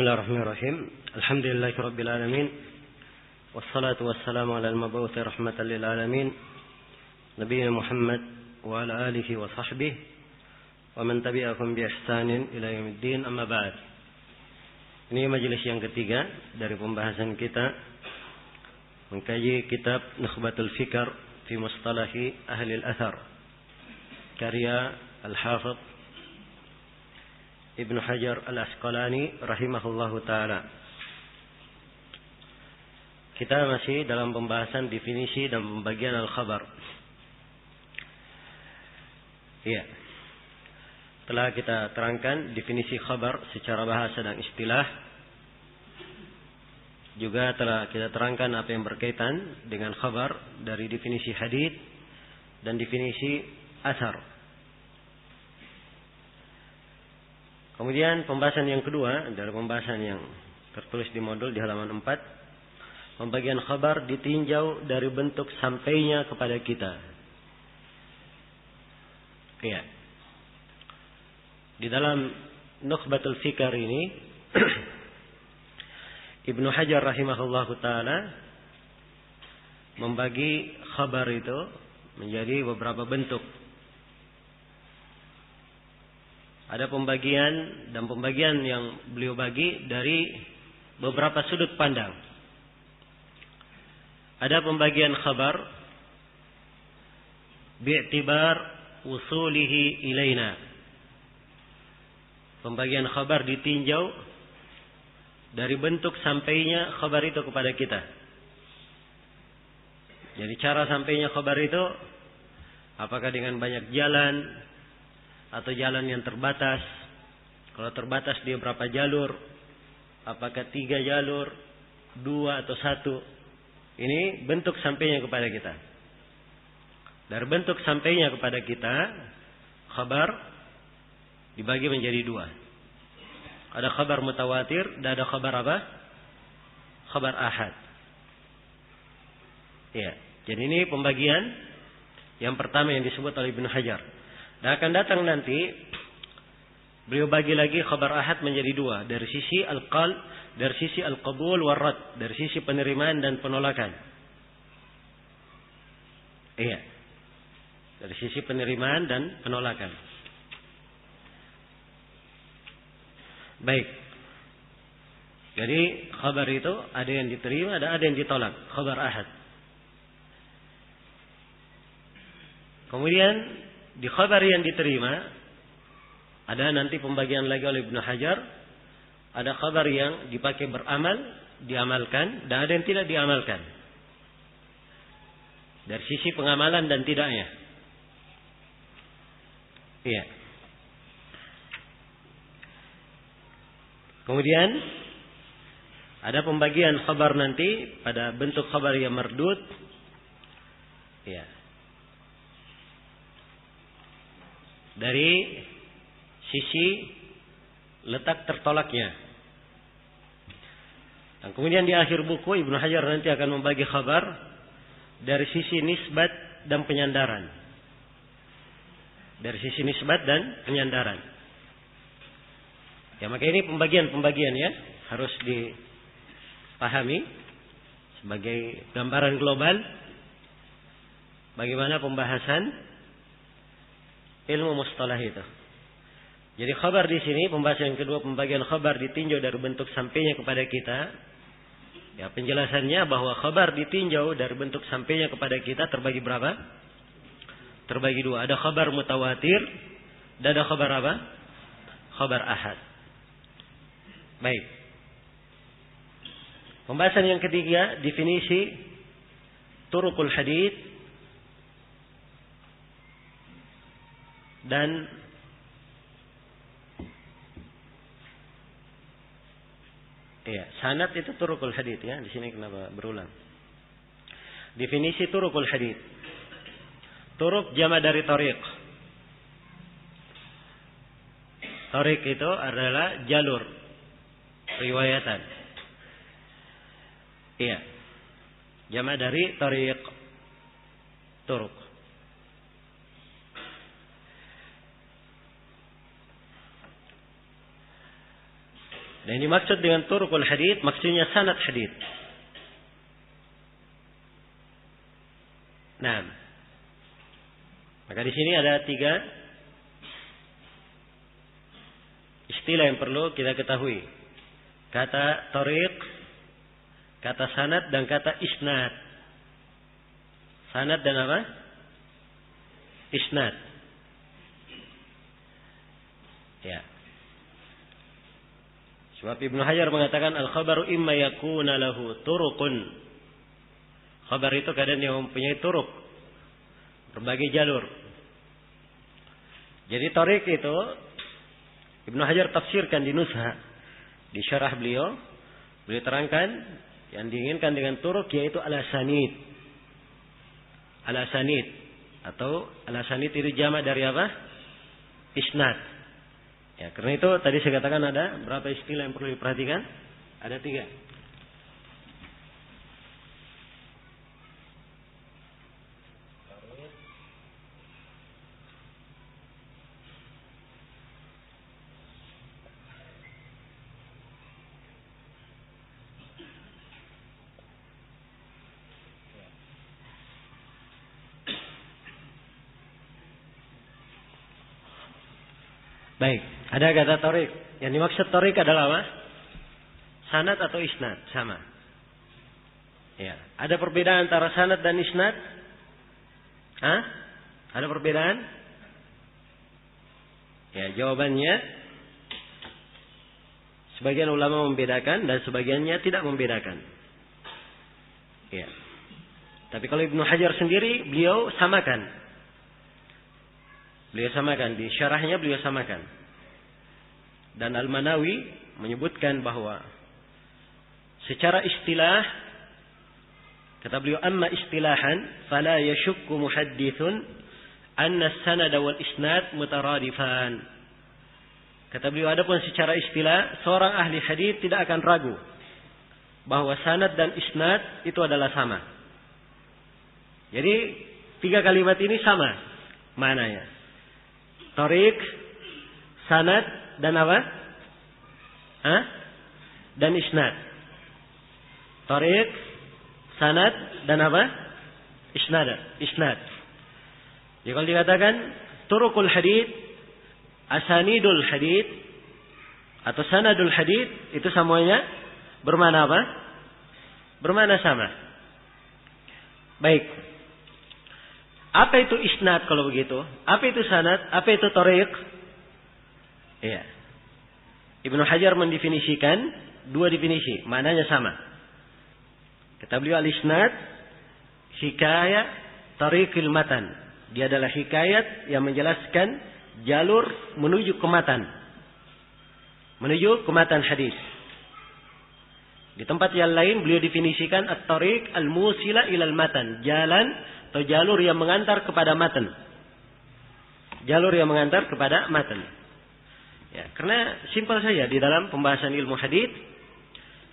Bismillahirrahmanirrahim. Alhamdulillahirabbil alamin. Wassalatu wassalamu ala al-mab'uts rahmatan lil alamin. Nabiyina Muhammad wa ala alihi wa sahbihi wa man tabi'ahum bi ihsanin ila yaumiddin, amma ba'd. Ini majelis yang ketiga dari pembahasan kita mengkaji kitab Nukhbatul Fikr fi Mustalahi Ahli al-Athar karya Al-Hafidz Ibnu Hajar Al-Asqalani rahimahullahu ta'ala. Kita masih dalam pembahasan definisi dan pembagian al-khabar. Ya. Telah kita terangkan definisi khabar secara bahasa dan istilah. Juga telah kita terangkan apa yang berkaitan dengan khabar dari definisi hadits dan definisi athar. Kemudian pembahasan yang kedua adalah pembahasan yang tertulis di modul di halaman 4. Pembagian khabar ditinjau dari bentuk sampainya kepada kita. Ya. Di dalam Nukhbatul Fikr ini Ibnu Hajar rahimahullahu ta'ala membagi khabar itu menjadi beberapa bentuk. Ada pembagian dan pembagian yang beliau bagi dari beberapa sudut pandang. Ada pembagian khabar bi'tibar usulihi ilaina. Pembagian khabar ditinjau dari bentuk sampainya khabar itu kepada kita. Jadi cara sampainya khabar itu apakah dengan banyak jalan atau jalan yang terbatas? Kalau terbatas dia berapa jalur? Apakah 3 jalur, 2 atau 1? Ini bentuk sampainya kepada kita. Dari bentuk sampainya kepada kita, khabar dibagi menjadi 2. Ada khabar mutawatir dan ada khabar apa? Khabar ahad. Ya, jadi ini pembagian yang pertama yang disebut oleh Ibnu Hajar. Dan akan datang nanti beliau bagi lagi khabar ahad menjadi 2, dari sisi al-qal, dari sisi al-qabul war-rad, dari sisi penerimaan dan penolakan. Iya. Dari sisi penerimaan dan penolakan. Baik. Jadi khabar itu ada yang diterima, ada yang ditolak, khabar ahad. Kemudian di khabar yang diterima ada nanti pembagian lagi oleh Ibnu Hajar. Ada khabar yang dipakai beramal, diamalkan, dan ada yang tidak diamalkan. Dari sisi pengamalan dan tidaknya. Iya. Kemudian ada pembagian khabar nanti pada bentuk khabar yang mardud. Iya. Dari sisi letak tertolaknya. Dan kemudian di akhir buku Ibnu Hajar nanti akan membagi khabar dari sisi nisbat dan penyandaran. Dari sisi nisbat dan penyandaran. Ya, maka ini pembagian-pembagian ya harus dipahami sebagai gambaran global bagaimana pembahasan ilmu mustalah itu. Jadi khabar di sini pembahasan yang kedua, pembagian khabar ditinjau dari bentuk sampainya kepada kita. Ya, penjelasannya bahwa khabar ditinjau dari bentuk sampainya kepada kita terbagi berapa? Terbagi 2. Ada khabar mutawatir dan ada khabar apa? Khabar ahad. Baik. Pembahasan yang ketiga, definisi turuqul hadits dan ya, sanad itu turuqul hadits ya. Di sini kenapa berulang? Definisi turuqul hadits. Turuq jama dari tariq. Tariq itu adalah jalur riwayatan. Iya. Jama dari tariq. Turuq. Dan ini maksud dengan turuqul hadits, maksudnya sanad hadits. Nah, maka di sini ada 3 istilah yang perlu kita ketahui. Kata tariq, kata sanad, dan kata isnad. Sanad dan apa? Isnad. Ya. Sebab Ibnu Hajar mengatakan al-khabaru imma yakuna lahu turuqun. Khabar itu kadang yang mempunyai turuk, berbagai jalur. Jadi tariq itu Ibnu Hajar tafsirkan di Nuzha, di syarah beliau terangkan yang diinginkan dengan turuk yaitu al-asanid. Al-asanid atau al-asanid itu jamak dari apa? Isnad. Ya, karena itu tadi saya katakan ada berapa istilah yang perlu diperhatikan? Ada 3. Baik, ada kata tariq. Yang dimaksud tariq adalah apa? Sanad atau isnad, sama. Ya, ada perbedaan antara sanad dan isnad? Hah? Ada perbedaan? Ya, jawabannya sebagian ulama membedakan dan sebagiannya tidak membedakan. Ya. Tapi kalau Ibnu Hajar sendiri beliau samakan. Beliau samakan, di syarahnya beliau samakan. Dan Al-Manawi menyebutkan bahwa secara istilah, kata beliau, amma istilahan fala yashukku muhaddithun anna as-sanad wal isnad mutaradifan. Kata beliau, adapun secara istilah, seorang ahli hadis tidak akan ragu bahwa sanad dan isnad itu adalah sama. Jadi 3 kalimat ini sama maknanya. Tariq, sanad, dan apa? Dan isnad. Tariq, sanad, dan apa? Isnad. Jadi kalau dikatakan turuqul hadits, asanidul hadits, atau sanadul hadits, itu semuanya bermakna apa? Bermakna sama. Baik. Apa itu isnad kalau begitu? Apa itu sanad? Apa itu tariq? Iya. Ibnu Hajar mendefinisikan 2 definisi, maknanya sama. Kata beliau al-isnad hikayat tariqil matan. Dia adalah hikayat yang menjelaskan jalur menuju ke matan. Menuju ke matan hadis. Di tempat yang lain beliau definisikan at-tariq al-musila ilal matan, jalan atau jalur yang mengantar kepada matan. Jalur yang mengantar kepada matan. Ya, karena simpel saja di dalam pembahasan ilmu hadis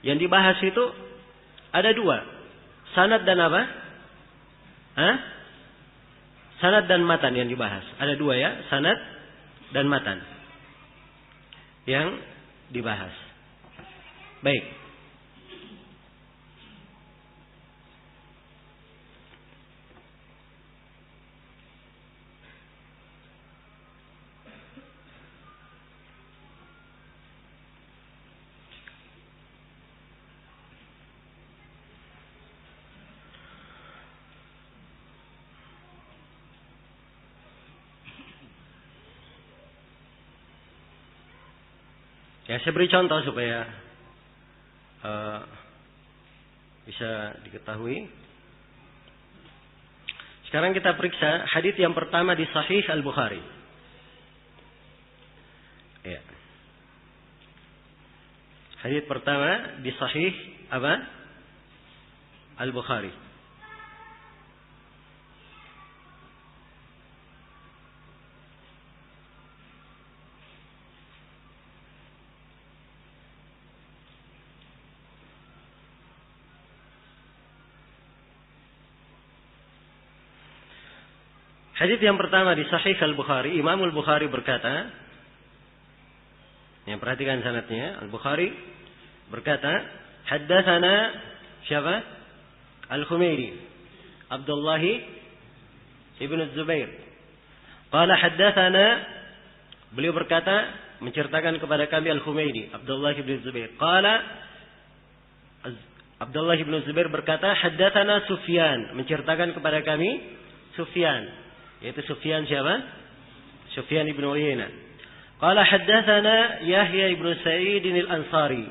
yang dibahas itu ada 2. Sanad dan apa? Sanad dan matan yang dibahas. Ada 2 ya, sanad dan matan yang dibahas. Baik. Ya, saya beri contoh supaya bisa diketahui. Sekarang kita periksa hadis yang pertama di Sahih Al-Bukhari. Ya. Hadis pertama di Sahih apa? Al-Bukhari. Hadis yang pertama di Sahih Al-Bukhari, Imam Al-Bukhari berkata, Yang perhatikan sanadnya. Al-Bukhari berkata, haddatsana siapa? Al-Humairi, Abdullah ibn Zubair. Qala haddatsana, beliau berkata, menceritakan kepada kami Al-Humairi, Abdullah ibn Zubair. Qala Abdullah ibn Zubair berkata, haddatsana Sufyan, menceritakan kepada kami Sufyan, yaitu Sufyan siapa? Sufyan ibn Uyainah. Qala haddatsana Yahya ibn Sa'id al-Ansari.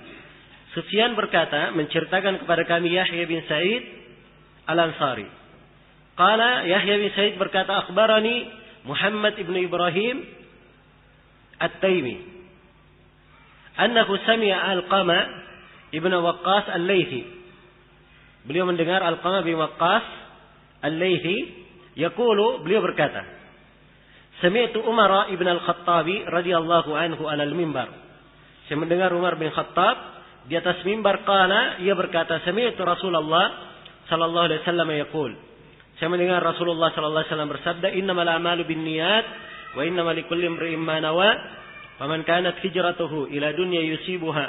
Sufyan berkata, menceritakan kepada kami Yahya bin Sa'id al-Ansari. Qala Yahya bin Sa'id berkata, akhbarani Muhammad ibn Ibrahim At-Taimi annahu sami'a Alqamah ibn Waqqas Al-Laythi. Beliau mendengar Alqamah bin Waqqas Al-Laythi yaqulu, beliau berkata, sami'tu Umar ibn Al-Khattabi radhiyallahu anhu 'alal mimbar. Saya mendengar Umar bin Khattab di atas mimbar. Qala, ia berkata, sami'tu Rasulullah sallallahu alaihi wasallam yaqul. Saya mendengar Rasulullah sallallahu alaihi wasallam bersabda, innamal a'malu binniyat wa innamal likulli imri'in ma nawa. Faman kanat hijratuhu ila dunya yusibuha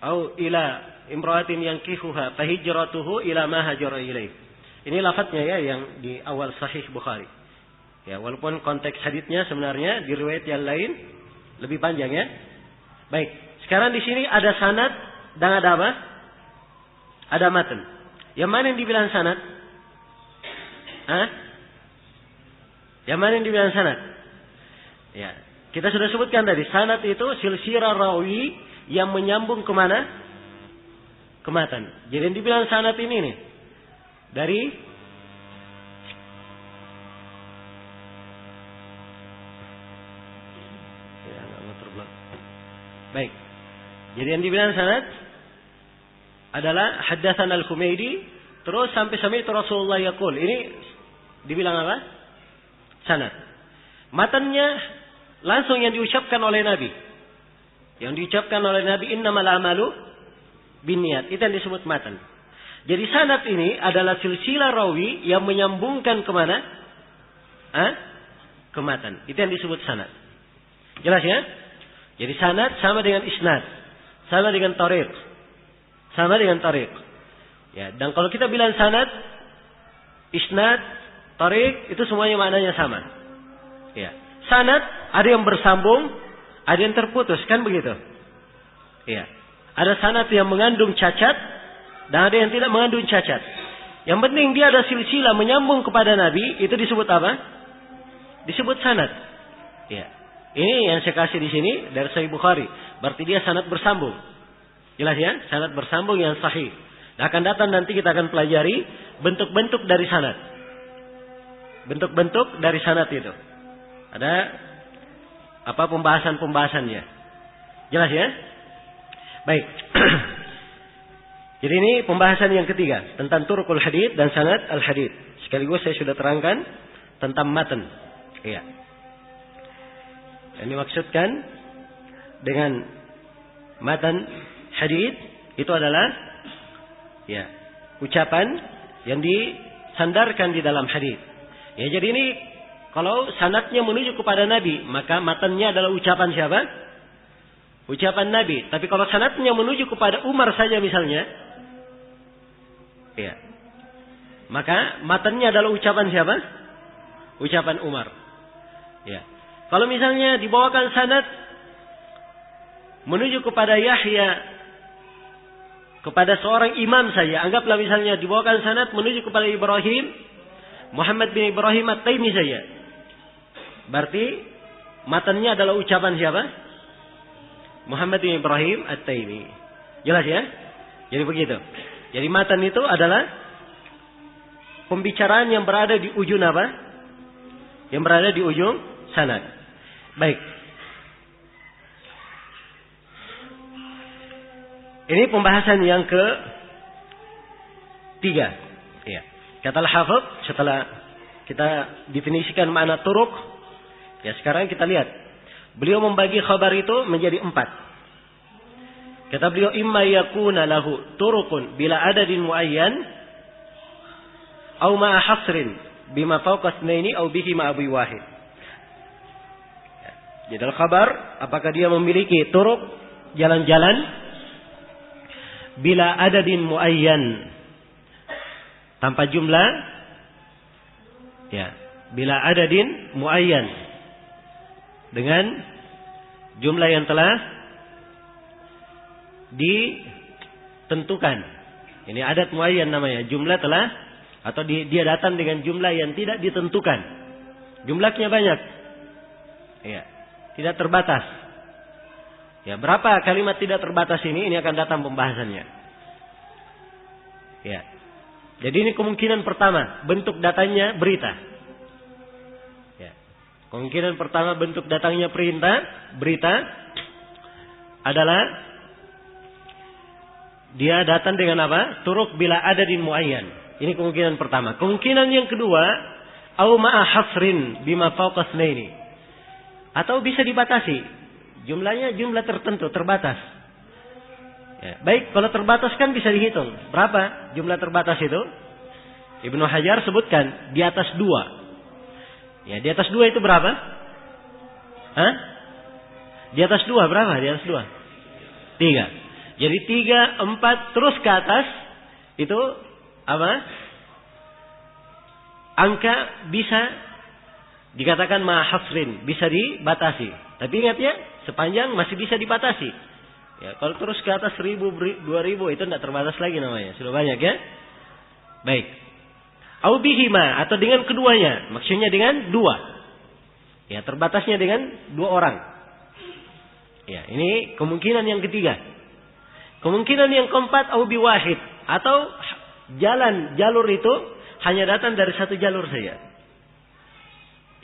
au ila imra'atin yankihuha fa hijratuhu ila ma hajara ilaih. Ini lafadznya ya yang di awal sahih Bukhari. Ya, walaupun konteks haditsnya sebenarnya di riwayat yang lain lebih panjang ya. Baik, sekarang di sini ada sanad dan ada apa? Ada matan. Yang mana yang dibilang sanad? Hah? Yang mana yang dibilang sanad? Ya, kita sudah sebutkan tadi, sanad itu silsilah rawi yang menyambung kemana? Ke matan. Jadi yang dibilang sanad ini nih dari baik. Jadi yang dibilang sanad adalah haddatsan Al-Humaidi terus sampai itu Rasulullah yaqul. Ini dibilang apa? Sanad. Matannya langsung yang diucapkan oleh Nabi. Yang diucapkan oleh Nabi, innamal a'malu binniyat. Itu yang disebut matan. Jadi sanad ini adalah silsilah rawi yang menyambungkan kemana? Ke matan. Itu yang disebut sanad. Jelas ya? Jadi sanad sama dengan isnad, sama dengan tariq, sama dengan tariq. Ya, dan kalau kita bilang sanad, isnad, tariq itu semuanya maknanya sama. Ya, sanad ada yang bersambung, ada yang terputus, kan begitu? Ya, ada sanad yang mengandung cacat dan ada yang tidak mengandung cacat. Yang penting dia ada silsilah menyambung kepada Nabi, itu disebut apa? Disebut sanad. Ya. Ini yang saya kasih di sini dari Sahih Bukhari. Berarti dia sanad bersambung. Jelas ya? Sanad bersambung yang sahih. Nah, akan datang nanti kita akan pelajari bentuk-bentuk dari sanad. Bentuk-bentuk dari sanad itu. Ada apa pembahasan-pembahasannya. Jelas ya? Baik. Jadi ini pembahasan yang ketiga tentang turuqul hadits dan sanad al-hadits. Sekaligus saya sudah terangkan tentang matan. Iya. Yang dimaksudkan dengan matan hadits itu adalah ya ucapan yang disandarkan di dalam hadits. Ya, jadi ini kalau sanadnya menuju kepada Nabi, maka matannya adalah ucapan siapa? Ucapan Nabi. Tapi kalau sanadnya menuju kepada Umar saja misalnya, ya, maka matannya adalah ucapan siapa? Ucapan Umar. Ya. Kalau misalnya dibawakan sanad menuju kepada Yahya, kepada seorang imam saja, anggaplah misalnya dibawakan sanad menuju kepada Ibrahim, Muhammad bin Ibrahim At-Taimi saja. Berarti matannya adalah ucapan siapa? Muhammad bin Ibrahim At-Taimi. Jelas ya? Jadi begitu. Jadi matan itu adalah pembicaraan yang berada di ujung apa? Yang berada di ujung sanad. Baik. Ini pembahasan yang ketiga. Ya. Kata Al-Hafidz, setelah kita definisikan makna turuq, ya sekarang kita lihat. Beliau membagi khabar itu menjadi 4. Kata beliau, imma yakuna lahu turuqun bila adadin muayyan aw ma'a hasrin bima fawqa itsnaini aw bihi ma'a abi wahid. Jadi al-khabar apakah dia memiliki turuq, jalan-jalan, bila adadin muayyan, tanpa jumlah, ya, bila adadin muayyan, dengan jumlah yang telah ditentukan. Ini adat muayyan namanya, jumlah telah, atau dia datang dengan jumlah yang tidak ditentukan. Jumlahnya banyak, ya, tidak terbatas. Ya, berapa kalimat tidak terbatas ini akan datang pembahasannya. Ya. Jadi ini kemungkinan pertama, bentuk datangnya berita. Ya. Kemungkinan pertama bentuk datangnya berita adalah dia datang dengan apa? Turuq bila adadin muayyan. Ini kemungkinan pertama. Kemungkinan yang kedua, au ma'a hasrin bima fawqa tsnaini. Atau bisa dibatasi. Jumlahnya jumlah tertentu, terbatas. Ya, baik, kalau terbatas kan bisa dihitung. Berapa jumlah terbatas itu? Ibnu Hajar sebutkan di atas 2. Ya, di atas 2 itu berapa? Hah? Di atas 2 berapa? Di atas 2? 3. Jadi 3, 4 terus ke atas itu apa? Angka bisa dikatakan mahasrin, bisa dibatasi. Tapi ingat ya, sepanjang masih bisa dibatasi. Ya, kalau terus ke atas 1000, 2000 itu tidak terbatas lagi namanya. Sudah banyak ya. Baik. Au bihima, atau dengan keduanya, maksudnya dengan 2. Ya, terbatasnya dengan 2 orang. Ya, ini kemungkinan yang ketiga. Kemungkinan yang keempat, au biwahid, atau jalur itu hanya datang dari satu jalur saja.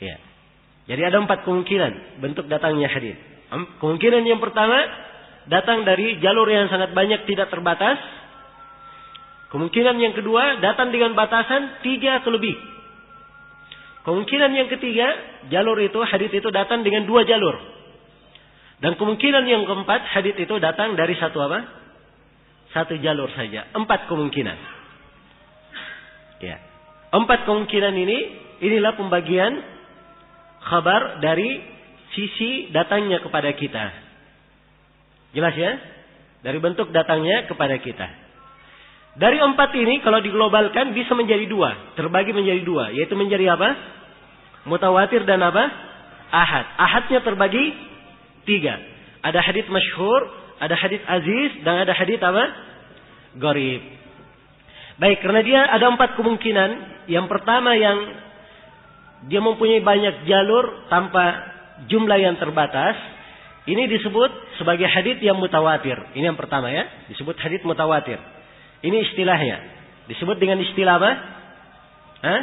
Ya. Jadi ada 4 kemungkinan bentuk datangnya hadis. Kemungkinan yang pertama, datang dari jalur yang sangat banyak tidak terbatas. Kemungkinan yang kedua, datang dengan batasan 3 atau lebih. Kemungkinan yang ketiga, jalur itu, hadis itu datang dengan 2 jalur. Dan kemungkinan yang keempat, hadis itu datang dari satu apa? Satu jalur saja. 4 kemungkinan. Ya. 4 kemungkinan inilah pembagian khabar dari sisi datangnya kepada kita. Jelas ya? Dari bentuk datangnya kepada kita. Dari 4 ini kalau diglobalkan bisa menjadi 2. Terbagi menjadi 2. Yaitu menjadi apa? Mutawatir dan apa? Ahad. Ahadnya terbagi 3. Ada hadits masyhur, ada hadits aziz, dan ada hadits apa? Gharib. Baik, karena dia ada 4 kemungkinan. Yang pertama yang dia mempunyai banyak jalur tanpa jumlah yang terbatas. Ini disebut sebagai hadits yang mutawatir. Ini yang pertama ya. Disebut hadits mutawatir. Ini istilahnya. Disebut dengan istilah apa? Hah?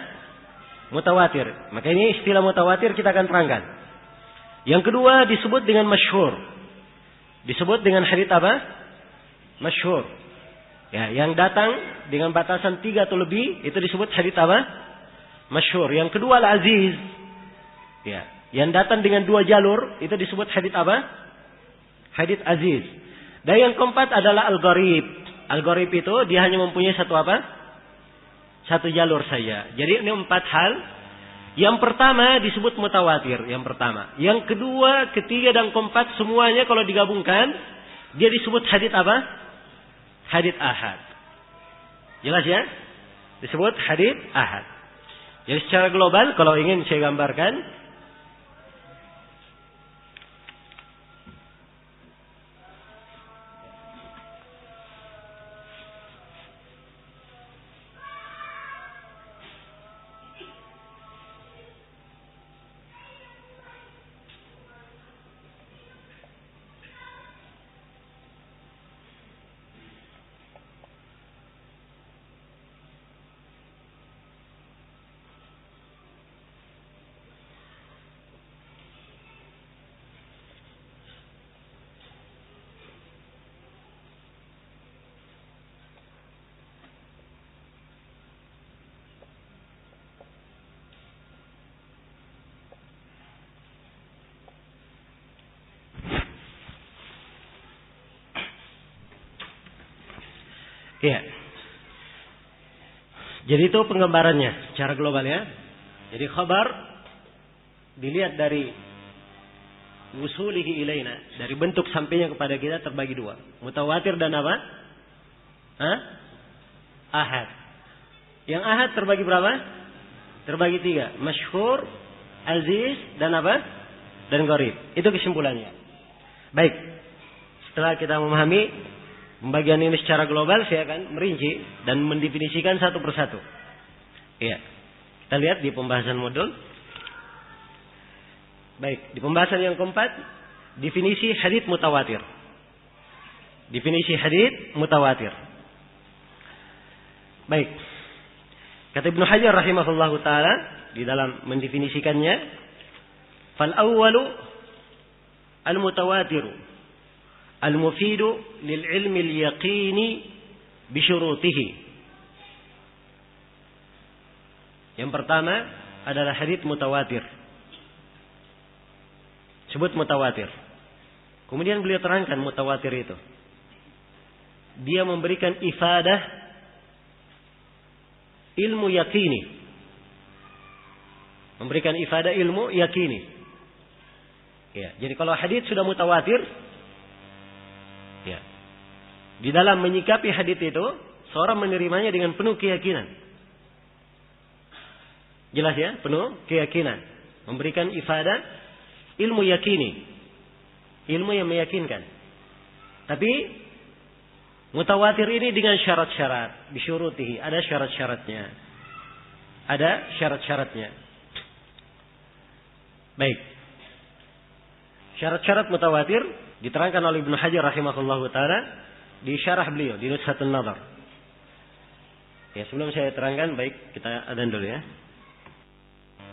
Mutawatir. Maka ini istilah mutawatir kita akan terangkan. Yang kedua disebut dengan masyhur. Disebut dengan hadits apa? Masyhur. Ya, yang datang dengan batasan 3 atau lebih itu disebut hadits apa? Masyhur. Yang kedua al-aziz. Ya, yang datang dengan 2 jalur itu disebut hadits apa? Hadits aziz. Dan yang keempat adalah al-gharib. Al-gharib itu dia hanya mempunyai satu apa? Satu jalur saja. Jadi ini 4 hal. Yang pertama disebut mutawatir. Yang pertama. Yang kedua, ketiga, dan keempat semuanya kalau digabungkan dia disebut hadits apa? Hadits ahad. Jelas ya? Disebut hadits ahad. Jadi secara global kalau ingin saya gambarkan, iya. Jadi itu penggambarannya secara global ya. Jadi khabar dilihat dari wusulihi ilaina, dari bentuk sampainya kepada kita terbagi dua. Mutawatir dan apa? Ahad. Yang ahad terbagi berapa? Terbagi 3. Masyhur, aziz, dan apa? Dan gharib. Itu kesimpulannya. Baik. Setelah kita memahami pembagian ini secara global, saya akan merinci dan mendefinisikan satu persatu. Iya. Kita lihat di pembahasan modul. Baik, di pembahasan yang keempat, definisi hadits mutawatir. Definisi hadits mutawatir. Baik. Kata Ibnu Hajar rahimahullahu taala di dalam mendefinisikannya, fal awwalu al-mutawatir al-mufidu lil ilmi al-yaqini bi syurutihi. Yang pertama adalah hadits mutawatir. Sebut mutawatir. Kemudian beliau terangkan mutawatir itu. Dia memberikan ifadah ilmu yakini. Memberikan ifadah ilmu yakini. Ya, jadi kalau hadits sudah mutawatir, ya, di dalam menyikapi hadits itu, seorang menerimanya dengan penuh keyakinan. Jelas ya, penuh keyakinan. Memberikan ifadah ilmu yakini. Ilmu yang meyakinkan. Tapi mutawatir ini dengan syarat-syarat. Bisyurutihi. Ada syarat-syaratnya. Ada syarat-syaratnya. Baik. Syarat-syarat mutawatir diterangkan oleh Ibnu Hajar rahimahullahu ta'ala di syarah beliau. Di Nuzhatun Nadhar. Ya, sebelum saya terangkan, baik kita adzan dulu ya.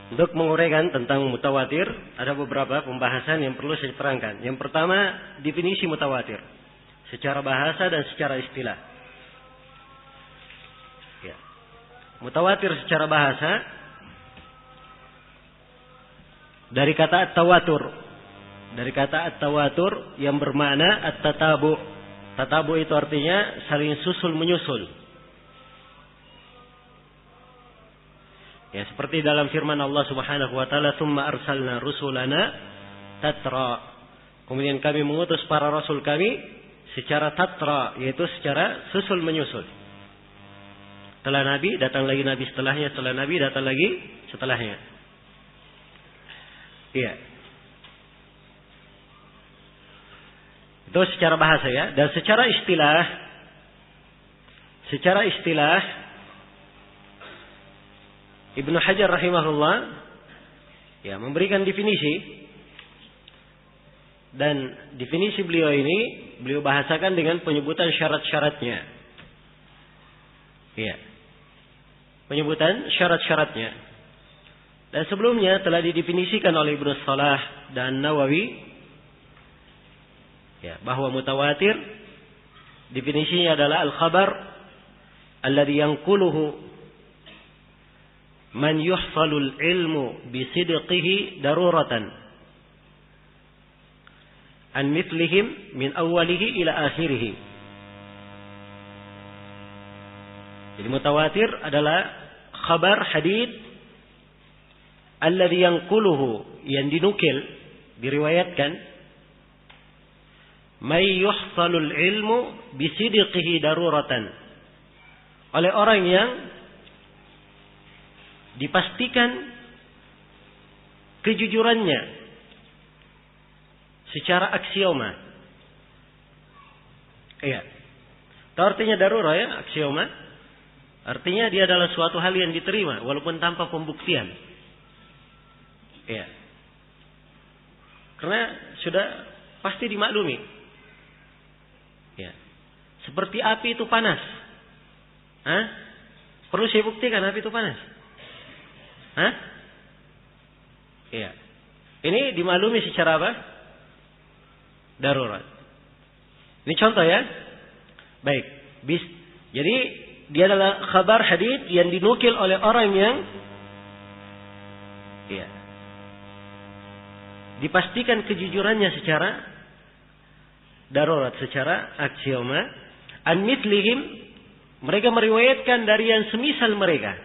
Untuk menguraikan tentang mutawatir, ada beberapa pembahasan yang perlu saya terangkan. Yang pertama, definisi mutawatir. Secara bahasa dan secara istilah. Ya. Mutawatir secara bahasa, dari kata at-tawatur. Dari kata at-tawatur yang bermakna at-tatabu. Tatabu itu artinya saling susul menyusul. Ya, seperti dalam firman Allah Subhanahu wa taala, "Tsumma arsalna rusulana tatra." Kemudian kami mengutus para rasul kami secara tatra, yaitu secara susul menyusul. Setelah nabi datang lagi nabi setelahnya, setelah nabi datang lagi setelahnya. Iya. Itu secara bahasa ya, dan secara istilah Ibnu Hajar rahimahullah ya memberikan definisi, dan definisi beliau ini beliau bahasakan dengan penyebutan syarat-syaratnya. Ya. Penyebutan syarat-syaratnya. Dan sebelumnya telah didefinisikan oleh Ibnu Salah dan Nawawi ya, bahwa mutawatir definisinya adalah al-khabar alladhi yanquluhu man yuhfalul ilmu bisidqihi daruratan an mithlihim min awwalihi ila akhirih. Jadi mutawatir adalah khabar hadits alladhi yanquluhu, yang dinukil, diriwayatkan, may yuhfalul ilmu bisidqihi daruratan, oleh orang yang dipastikan kejujurannya secara aksioma. Iya. Itu artinya darurah ya, aksioma. Artinya dia adalah suatu hal yang diterima walaupun tanpa pembuktian. Iya. Karena sudah pasti dimaklumi. Ya. Seperti api itu panas. Hah? Perlu saya buktikan api itu panas? Hah? Iya. Ini dimaklumi secara apa? Darurat. Ini contoh ya. Baik. Jadi dia adalah khabar hadits yang dinukil oleh orang yang iya, dipastikan kejujurannya secara darurat, secara aksioma. An mithlihim, mereka meriwayatkan dari yang semisal mereka.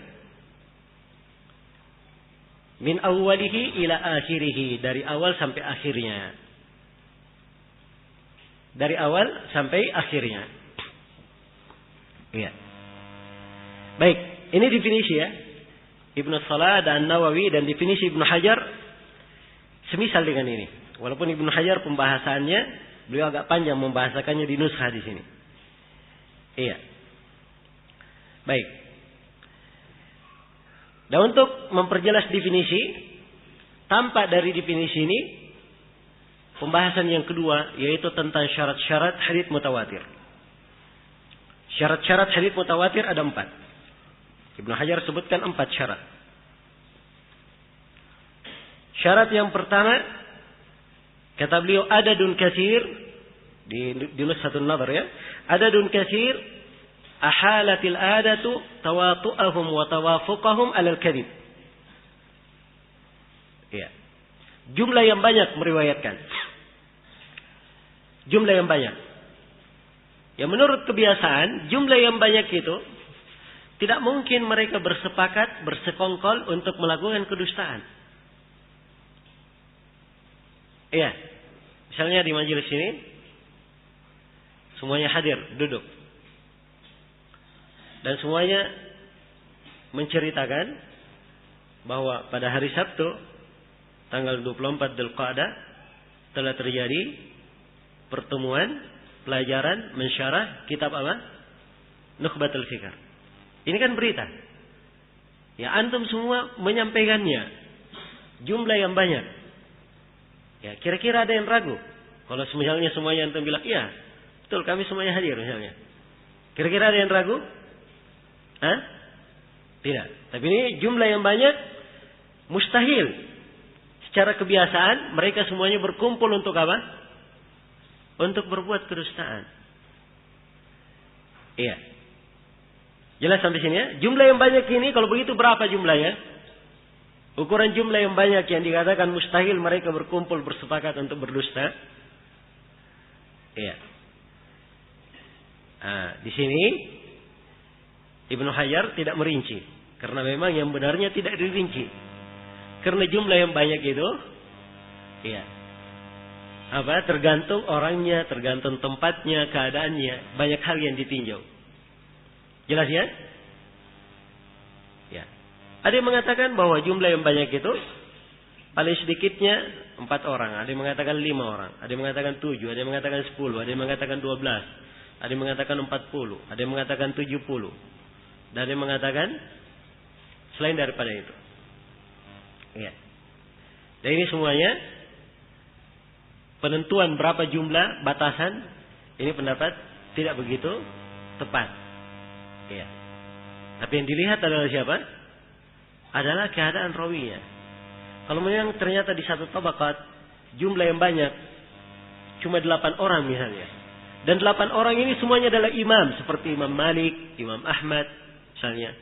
Min awwalihi ila akhirihi, dari awal sampai akhirnya. Dari awal sampai akhirnya. Iya. Baik, ini definisi ya. Ibnu Salah dan Nawawi, dan definisi Ibnu Hajar semisal dengan ini. Walaupun Ibnu Hajar pembahasannya beliau agak panjang membahasakannya di nushah di sini. Iya. Baik. Dan untuk memperjelas definisi, tampak dari definisi ini pembahasan yang kedua, yaitu tentang syarat-syarat hadits mutawatir. Syarat-syarat hadits mutawatir ada 4. Ibnu Hajar sebutkan 4 syarat. Syarat yang pertama, kata beliau, adadun katsir, di Nushatun Nadhr ya, adadun katsir ahalatil adatu tawatu'ahum wa tawafuqahum alal kadhib. Ya. Jumlah yang banyak meriwayatkan. Jumlah yang banyak. Ya, menurut kebiasaan, jumlah yang banyak itu tidak mungkin mereka bersepakat, bersekongkol untuk melakukan kedustaan. Iya. Misalnya di majelis ini semuanya hadir, duduk. Dan semuanya menceritakan bahwa pada hari Sabtu tanggal 24 Dzulqa'dah telah terjadi pertemuan pelajaran mensyarah kitab apa? Nukhbatul Fikr. Ini kan berita. Ya, antum semua menyampaikannya. Jumlah yang banyak. Ya, kira-kira ada yang ragu? Kalau misalnya semuanya antum bilang, iya, betul kami semuanya hadir misalnya. Kira-kira ada yang ragu? Hah? Tidak. Tapi ini jumlah yang banyak, mustahil. Secara kebiasaan mereka semuanya berkumpul untuk apa? Untuk berbuat kedustaan. Iya. Jelas sampai sini ya? Jumlah yang banyak ini kalau begitu berapa jumlahnya? Ukuran jumlah yang banyak yang dikatakan mustahil mereka berkumpul bersepakat untuk berdusta. Iya. Nah, di sini Ibnu Hajar tidak merinci, karena memang yang benarnya tidak dirinci. Karena jumlah yang banyak itu, iya, tergantung orangnya, tergantung tempatnya, keadaannya, banyak hal yang ditinjau. Jelas ya? Ya. Ada yang mengatakan bahwa jumlah yang banyak itu paling sedikitnya 4 orang, ada yang mengatakan 5 orang, ada yang mengatakan 7, ada yang mengatakan 10, ada yang mengatakan 12, ada yang mengatakan 40, ada yang mengatakan 70. Dan dia mengatakan selain daripada itu. Ya. Dan ini semuanya penentuan berapa jumlah batasan, ini pendapat tidak begitu tepat. Ya. Tapi yang dilihat adalah siapa? Adalah keadaan rawinya. Kalau memang ternyata di satu tabaqat jumlah yang banyak cuma 8 orang misalnya. Dan 8 orang ini semuanya adalah imam, seperti Imam Malik, Imam Ahmad misalnya.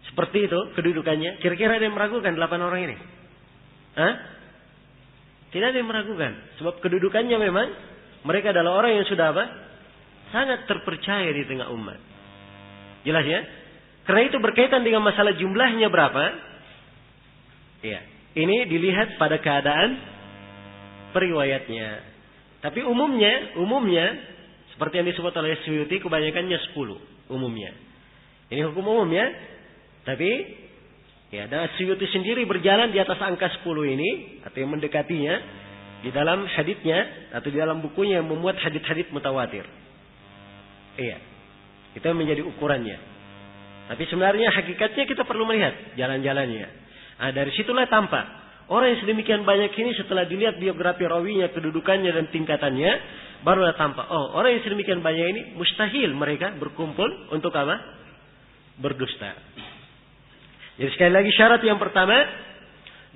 Seperti itu kedudukannya. Kira-kira ada yang meragukan 8 orang ini? Hah? Tidak ada yang meragukan. Sebab kedudukannya memang mereka adalah orang yang sudah apa? Sangat terpercaya di tengah umat. Jelas ya? Karena itu berkaitan dengan masalah jumlahnya berapa? Ya. Ini dilihat pada keadaan periwayatnya. Tapi umumnya seperti yang disebut oleh Suyuti, kebanyakannya 10 umumnya. Ini hukum umum ya. Tapi ya, dan Suyuti sendiri berjalan di atas angka 10 ini atau yang mendekatinya di dalam haditsnya atau di dalam bukunya yang memuat hadits-hadits mutawatir. Iya. Itu menjadi ukurannya. Tapi sebenarnya hakikatnya kita perlu melihat jalan-jalannya. Nah, dari situlah tampak orang yang sedemikian banyak ini setelah dilihat biografi rawinya, kedudukannya dan tingkatannya, barulah tampak, oh, orang yang sedemikian banyak ini mustahil mereka berkumpul untuk apa? Berdusta. Jadi sekali lagi syarat yang pertama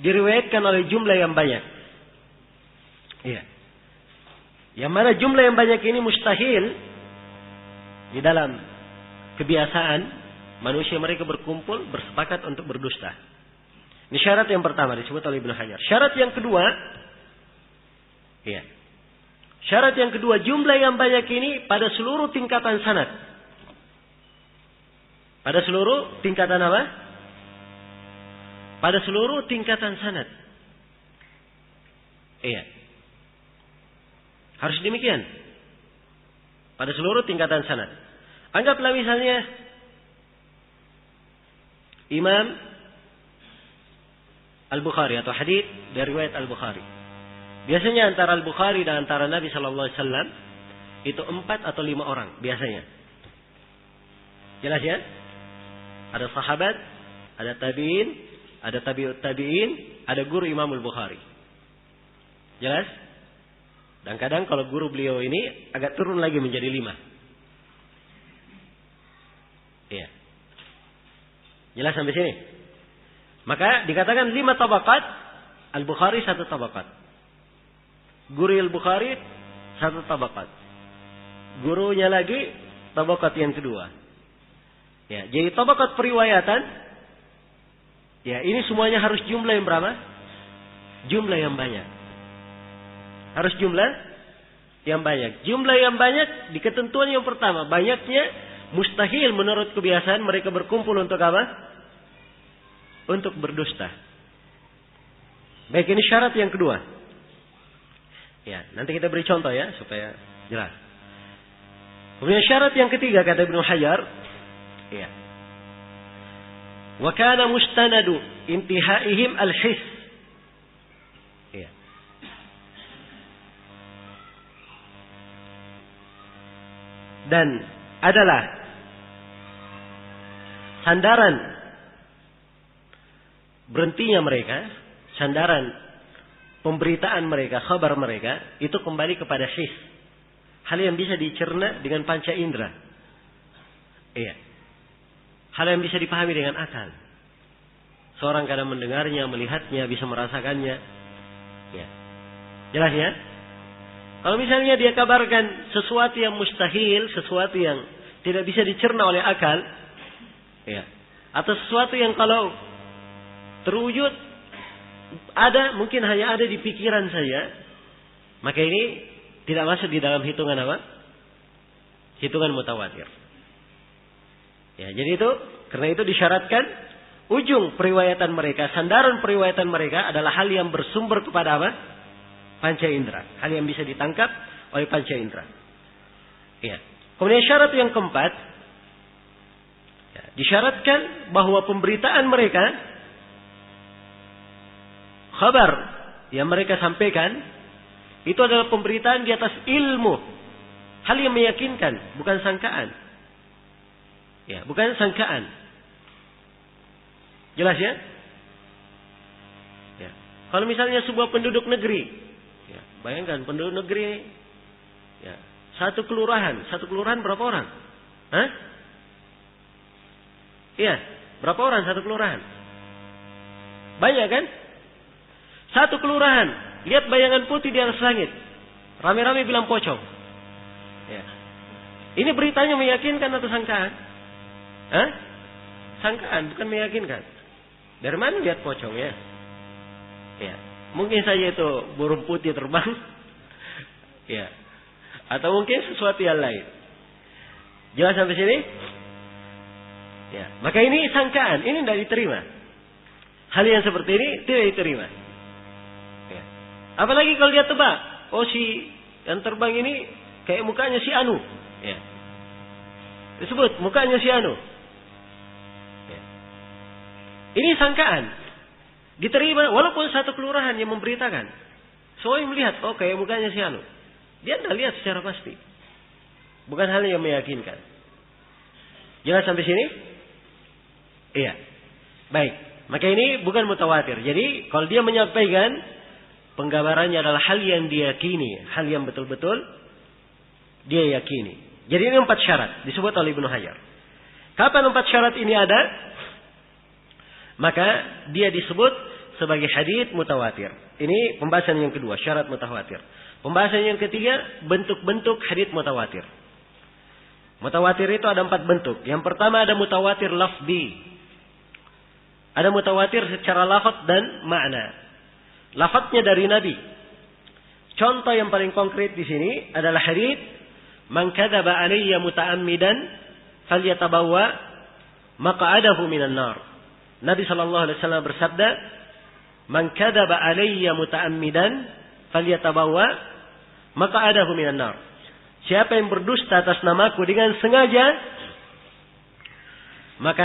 diriwayatkan oleh jumlah yang banyak. Iya. Yang mana jumlah yang banyak ini mustahil di dalam kebiasaan manusia mereka berkumpul bersepakat untuk berdusta. Ini syarat yang pertama disebut oleh Ibnu Hajar. Syarat yang kedua, iya. Syarat yang kedua, jumlah yang banyak ini pada seluruh tingkatan sanad. Pada seluruh tingkatan apa? pada seluruh tingkatan sanad. Iya. Harus demikian. Pada seluruh tingkatan sanad. Anggaplah misalnya Imam Al-Bukhari atau hadits dari riwayat Al-Bukhari. Biasanya antara Al-Bukhari dan antara Nabi sallallahu alaihi wasallam itu 4 atau 5 orang biasanya. Jelas ya? Ada sahabat, ada tabi'in, ada tabi'ut tabi'in, ada guru Imam Al-Bukhari. Jelas? Dan kadang kalau guru beliau ini agak turun lagi menjadi 5. Iya. Jelas sampai sini? Maka dikatakan 5 tabaqat, Al-Bukhari 1 tabaqat. Guru Al-Bukhari 1 tabaqat. Gurunya lagi tabaqat yang kedua. Ya, jadi tabaqat periwayatan, ya ini semuanya harus jumlah yang berapa? Jumlah yang banyak. Harus jumlah yang banyak. Jumlah yang banyak di ketentuan yang pertama. Banyaknya mustahil menurut kebiasaan mereka berkumpul untuk apa? Untuk berdusta. Baik, ini syarat yang kedua. Ya, nanti kita beri contoh ya supaya jelas. Kemudian syarat yang ketiga kata Ibnu Hajar, ya. Wa kana mustanadu intihaihim al-his. Ya. Dan adalah sandaran berhentinya mereka, sandaran pemberitaan mereka, kabar mereka itu kembali kepada his. Hal yang bisa dicerna dengan panca indera. Iya. Hal yang bisa dipahami dengan akal. Seorang kadang mendengarnya, melihatnya, bisa merasakannya. Ya. Jelas ya? Kalau misalnya dia kabarkan sesuatu yang mustahil, sesuatu yang tidak bisa dicerna oleh akal, ya. Atau sesuatu yang kalau terwujud ada, mungkin hanya ada di pikiran saja, maka ini tidak masuk di dalam hitungan apa? Hitungan mutawatir. Ya, jadi itu, karena itu disyaratkan ujung periwayatan mereka, sandaran periwayatan mereka adalah hal yang bersumber kepada apa? Panca indera. Hal yang bisa ditangkap oleh panca indera. Ya. Kemudian syarat yang keempat, ya, disyaratkan bahwa pemberitaan mereka, kabar yang mereka sampaikan, itu adalah pemberitaan di atas ilmu. Hal yang meyakinkan, bukan sangkaan. Ya, bukan sangkaan. Jelas ya? Ya. Kalau misalnya sebuah penduduk negeri, ya, bayangkan penduduk negeri, ya, satu kelurahan berapa orang? Hah? Iya, berapa orang satu kelurahan? Banyak kan? Satu kelurahan. Lihat bayangan putih di atas langit. Rame-rame bilang pocong. Ya. Ini beritanya meyakinkan atau sangkaan? Hah? Sangkaan, bukan meyakinkan. Dari mana lihat pocong ya? Ya. Mungkin saja itu burung putih terbang. Ya. Atau mungkin sesuatu yang lain. Jelas sampai sini? Ya. Maka ini sangkaan, ini tidak diterima. Hal yang seperti ini tidak diterima. Apalagi kalau dia tebak, oh si yang terbang ini kayak mukanya si Anu, ya. Disebut mukanya si Anu. Ya. Ini sangkaan, diterima walaupun satu kelurahan yang memberitakan. Soalnya melihat, oh kayak mukanya si Anu. Dia tidak lihat secara pasti, bukan hal yang meyakinkan. Jelas sampai sini? Iya. Baik, maka ini bukan mutawatir. Jadi kalau dia menyampaikan, penggambarannya adalah hal yang diyakini, hal yang betul-betul dia yakini. Jadi ini 4 syarat disebut oleh Ibnu Hajar. Kapan 4 syarat ini ada? Maka dia disebut sebagai hadits mutawatir. Ini pembahasan yang kedua, syarat mutawatir. Pembahasan yang ketiga, bentuk-bentuk hadits mutawatir. Mutawatir itu ada 4 bentuk. Yang pertama ada mutawatir lafzi. Ada mutawatir secara lafaz dan makna. Lafadznya dari Nabi. Contoh yang paling konkret di sini adalah hadits man kadzaba alayya muta'ammidan falyatabawwa maq'adahu minan nar. Nabi sallallahu alaihi wasallam bersabda, "Man kadzaba alayya muta'ammidan falyatabawwa maq'adahu minan nar." Siapa yang berdusta atas namaku dengan sengaja, maka